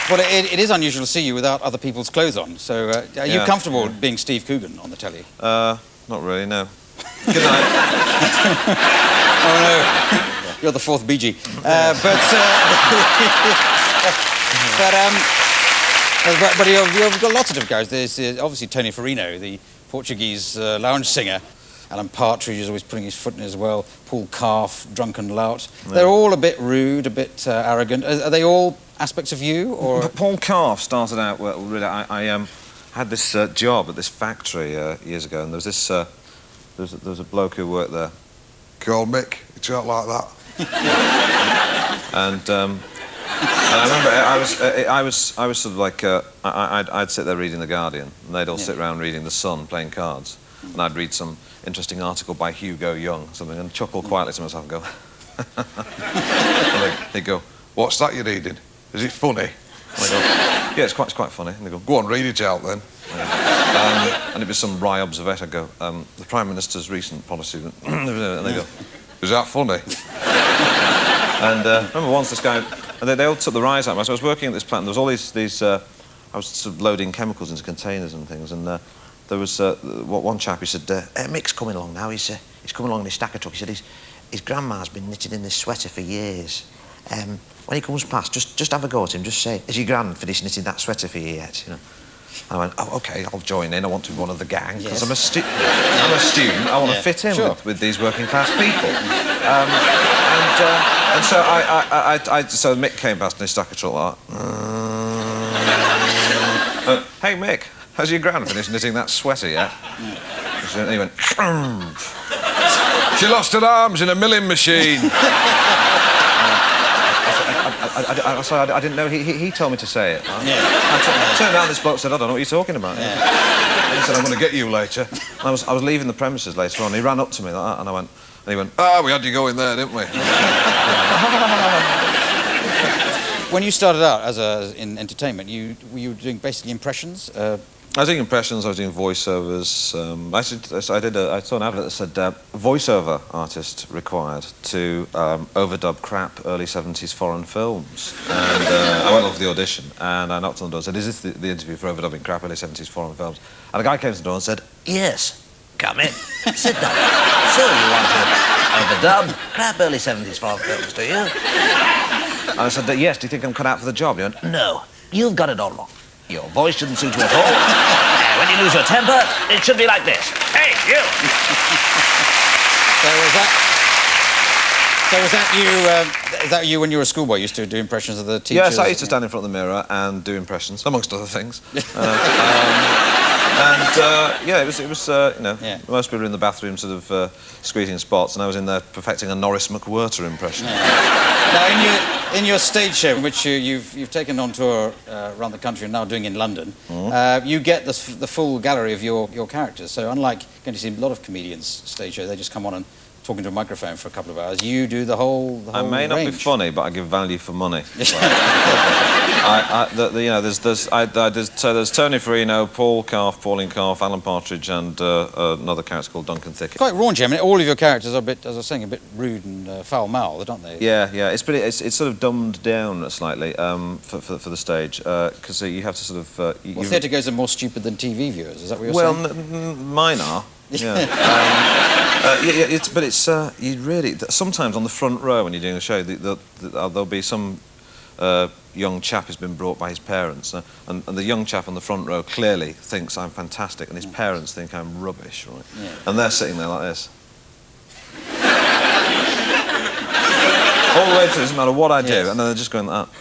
Well, it is unusual to see you without other people's clothes on. So, are you comfortable being Steve Coogan on the telly? Not really, no. Good night. Oh, no. You're the fourth Bee Gee. But you've got lots of different guys. There's obviously Tony Farino, the Portuguese lounge singer. Alan Partridge is always putting his foot in as well. Paul Calf, drunken lout. Yeah. They're all a bit rude, a bit arrogant. Are they all aspects of you, or...? Paul Calf started out... Well, really, I had this job at this factory years ago, and there was this... there was a bloke who worked there. Called Mick. You talk like that. And I remember I was sort of like... I'd sit there reading The Guardian, and they'd all sit around reading The Sun, playing cards. And I'd read some interesting article by Hugo Young, something, and chuckle quietly to myself and go... and they'd go, "What's that you're reading? Is it funny?" And I go, "Yeah, it's quite funny." And they go, "Go on, read it out then." And it'd be some wry observation. I'd go, "The Prime Minister's recent policy..." And they go, "Is that funny?" And I remember once this guy... And they all took the rise out of me. So I was working at this plant, and there was all these I was sort of loading chemicals into containers and things, and there was one chap, he said, "Mick's coming along now, he's coming along in his stacker truck." He said his grandma's been knitting in this sweater for years. When he comes past, just have a go at him, just say, "Has your gran finished knitting that sweater for you yet?" You know. And I went, "Oh, OK, I'll join in, I want to be one of the gang, because I'm a student, I want to fit in with these working-class people." And so Mick came past in his stacker truck like that. "Hey, Mick, has your gran finished knitting that sweater yet?" And he went... "She lost her arms in a milling machine." I didn't know. He told me to say it. I turned around, this bloke said, "I don't know what you're talking about." He said, "I'm going to get you later." I was leaving the premises later on. He ran up to me like that, and he went, "Ah, we had you go in there, didn't we?" When you started out in entertainment, were you doing basically impressions? I was doing impressions, I was doing voiceovers. I saw an advert that said voiceover artist required to overdub crap early 70s foreign films. And I went off the audition, and I knocked on the door and said, "Is this the interview for overdubbing crap early 70s foreign films?" And a guy came to the door and said, "Yes, come in, sit down. So you want to overdub crap early 70s foreign films, do you?" And I said, "Yes, do you think I'm cut out for the job?" He went, "No, you've got it all wrong. Your voice shouldn't suit you at all. When you lose your temper, it should be like this. Hey, you!" So was that you when you were a schoolboy? You used to do impressions of the teachers? Yes, I used to stand in front of the mirror and do impressions, amongst other things. Yeah, it was you know, most people were in the bathroom sort of squeezing spots, and I was in there perfecting a Norris McWhirter impression. Now, in your stage show, which you've taken on tour around the country and now doing in London, you get the full gallery of your characters. So unlike going to see a lot of comedians' stage show, they just come on and talking to a microphone for a couple of hours. You do the whole I may not range. be funny, but I give value for money. You know, there's Tony Farino, Paul Calf, Pauline Calf, Alan Partridge, and another character called Duncan Thicket. Quite raunchy. I mean, all of your characters are a bit, as I was saying, a bit rude and foul-mouthed, aren't they? Yeah. It's sort of dumbed down slightly for the stage because you have to sort of. Theatre goers are more stupid than TV viewers. Is that what you're saying? Well, mine are. Yeah. You really sometimes on the front row when you're doing a show, there'll be some young chap who's been brought by his parents, and the young chap on the front row clearly thinks I'm fantastic, and his parents think I'm rubbish, right? Yeah. And they're sitting there like this. All the way through, it doesn't matter what I do, and then they're just going like that.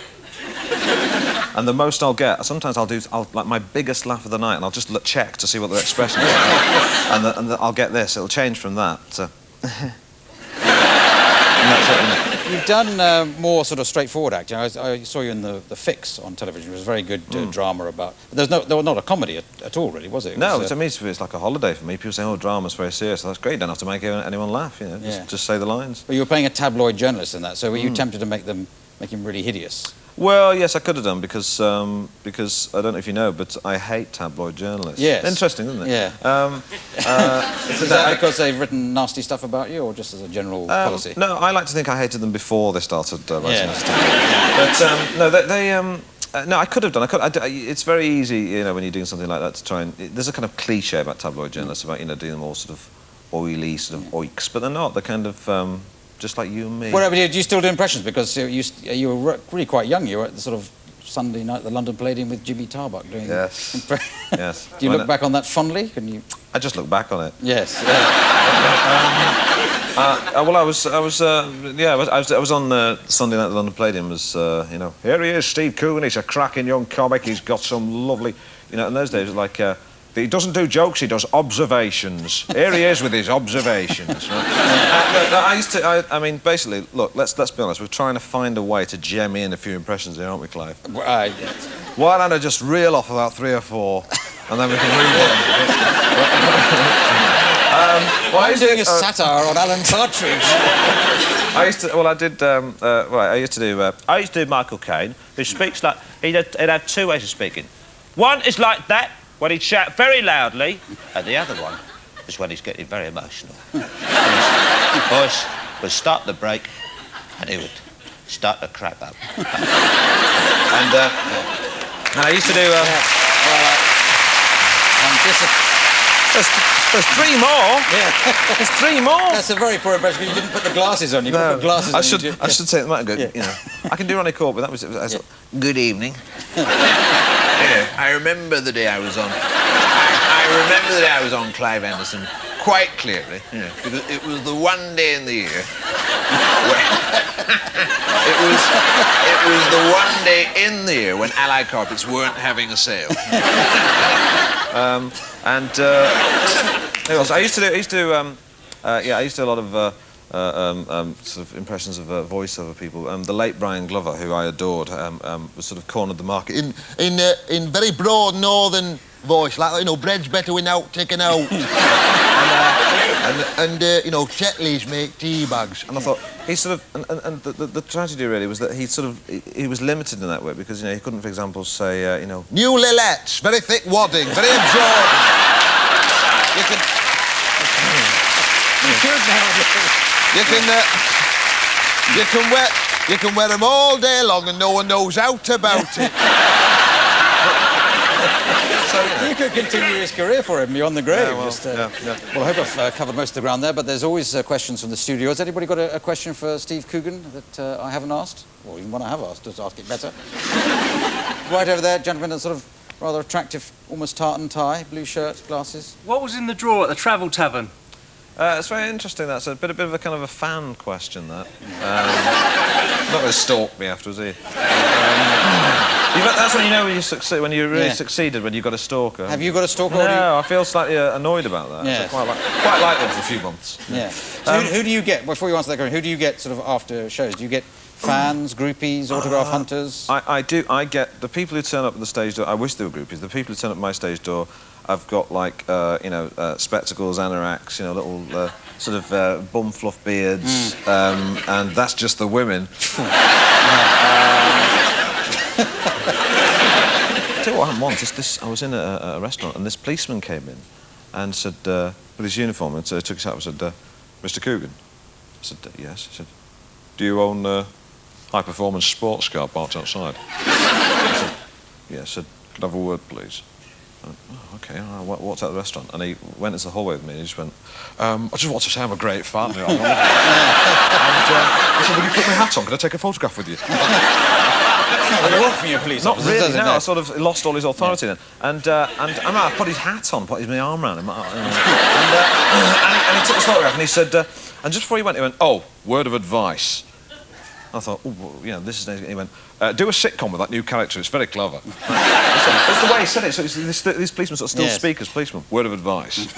And the most I'll get, sometimes I'll like my biggest laugh of the night, and I'll just check to see what their expression is. and I'll get this, it'll change from that to... And that's it. You've done more sort of straightforward acting. I saw you in the Fix on television. It was a very good drama about... But there was not a comedy at all, really, was it? No, to me it's like a holiday for me. People say, "Oh, drama's very serious." That's great. You don't have to make anyone laugh, you know. Just say the lines. But you were playing a tabloid journalist in that, so were you tempted to make him really hideous? Well, yes, I could have done because I don't know if you know, but I hate tabloid journalists. Yes. Interesting, isn't it? Yeah. Is that because they've written nasty stuff about you, or just as a general policy? No, I like to think I hated them before they started writing nasty stuff. But no, No, I could have done. It's very easy, you know, when you're doing something like that to try and... There's a kind of cliche about tabloid journalists about, you know, doing them all sort of oily, sort of oiks, but they're not. They're kind of just like you and me. Well, do you still do impressions? Because you were really quite young. You were at the sort of Sunday night, the London Palladium with Jimmy Tarbuck doing... Yes. Yes. Do you look back on that fondly? Can you... I just look back on it. Yes. Well, I was on Sunday night at the London Palladium. Was you know, here he is, Steve Coogan. He's a cracking young comic. He's got some lovely, you know. In those days, it was like he doesn't do jokes. He does observations. Here he is with his observations. I mean, basically, look. Let's be honest. We're trying to find a way to gem in a few impressions here, aren't we, Clive? Yes. Why don't I just reel off about 3 or 4, and then we can move on? Why are you doing a satire on Alan Partridge? I used to do Michael Caine, who speaks like... He'd have 2 ways of speaking. One is like that, when he'd shout very loudly, and the other one is when he's getting very emotional. His voice would start to break, and he would start to crack up. And I used to do... There's 3 more. Yeah. There's 3 more. That's a very poor impression. You didn't put the glasses on. You could put glasses on. I should take them out and go, you know. I can do Ronnie Court, but that was good evening. Yeah, I remember the day I was on... I remember the day I was on Clive Anderson quite clearly. Yeah, because it was the one day in the year it was the one day in the year when Allied Carpets weren't having a sale. I used to do a lot of sort of impressions of voiceover people. The late Brian Glover, who I adored, was sort of cornered the market in very broad northern voice, like, you know, bread's better without taken out. and you know, Chetleys make tea bags. And I thought, he sort of... And the tragedy really was that he was limited in that way because, you know, he couldn't, for example, say, you know... New Lillettes, very thick wadding, very absorbing. You can wear them all day long and no one knows out about it. So, you could continue his career for him beyond the grave. Yeah, Well, I hope I've covered most of the ground there, but there's always questions from the studio. Has anybody got a question for Steve Coogan that I haven't asked? Or even one I have asked, just ask it better. Right over there, gentleman, a sort of rather attractive, almost tartan tie, blue shirt, glasses. What was in the drawer at the Travel Tavern? It's very interesting. That's a bit of a kind of a fan question. That not going to stalk me afterwards, are you? That's when you know when you succeed, when you really succeeded, when you've got a stalker. Have you got a stalker? No, I feel slightly annoyed about that. Yeah. So quite like them for a few months. Yeah. So who do you get, before you answer that question, who do you get sort of after shows? Do you get fans, groupies, autograph hunters? I do. I get the people who turn up at the stage door. I wish they were groupies. The people who turn up at my stage door, I've got like you know, spectacles, anoraks, you know, little sort of bum fluff beards, and that's just the women. Tell you what happened once. I was in a restaurant and this policeman came in and said, with his uniform, and so took his hat and said, "Mr. Coogan." I said, "Yes." He said, "Do you own high-performance sports car parked outside?" I said, "Yes." He said, "Could I have a word, please?" I went, "Oh, OK, all right, what's at the restaurant?" And he went into the hallway with me and he just went, "I just want to say I'm a great fan." And he said, "Will you put my hat on? Can I take a photograph with you?" That's not what you want from your police Not officers, really, does it? no. I sort of lost all his authority then. And I put his hat on, put my arm around him. And he took the photograph and he said, and just before he went, "Oh, word of advice." I thought, oh, well, you know, this is... He went, "Do a sitcom with that new character, it's very clever." That's the way he said it, so these policemen sort of still speak as policemen. Word of advice.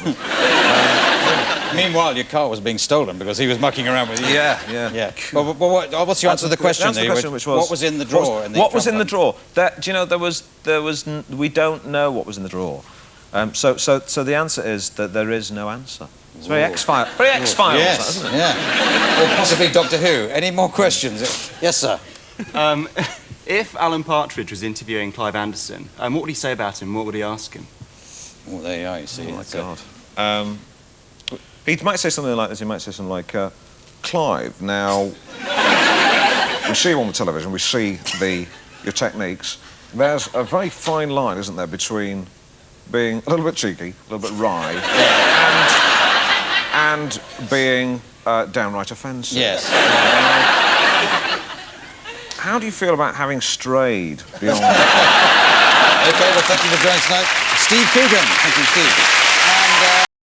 Meanwhile, your car was being stolen because he was mucking around with you. Yeah. Well, what's your answer to the question? The question which was... What was in the drawer? What was in the drawer? Do you know, we don't know what was in the drawer. So the answer is that there is no answer. It's very X-Files. Very X-Files, yes, isn't it? Yeah. Or possibly Doctor Who. Any more questions? Yes, sir. If Alan Partridge was interviewing Clive Anderson, what would he say about him? What would he ask him? Oh, there you are, you see. Oh, my God. He might say something like this. He might say something like, "Clive, now, we see you on the television, we see your techniques. There's a very fine line, isn't there, between being a little bit cheeky, a little bit wry, and being downright offensive. Yes. How do you feel about having strayed beyond? OK, well, thank you for joining us tonight. Steve Coogan. Thank you, Steve.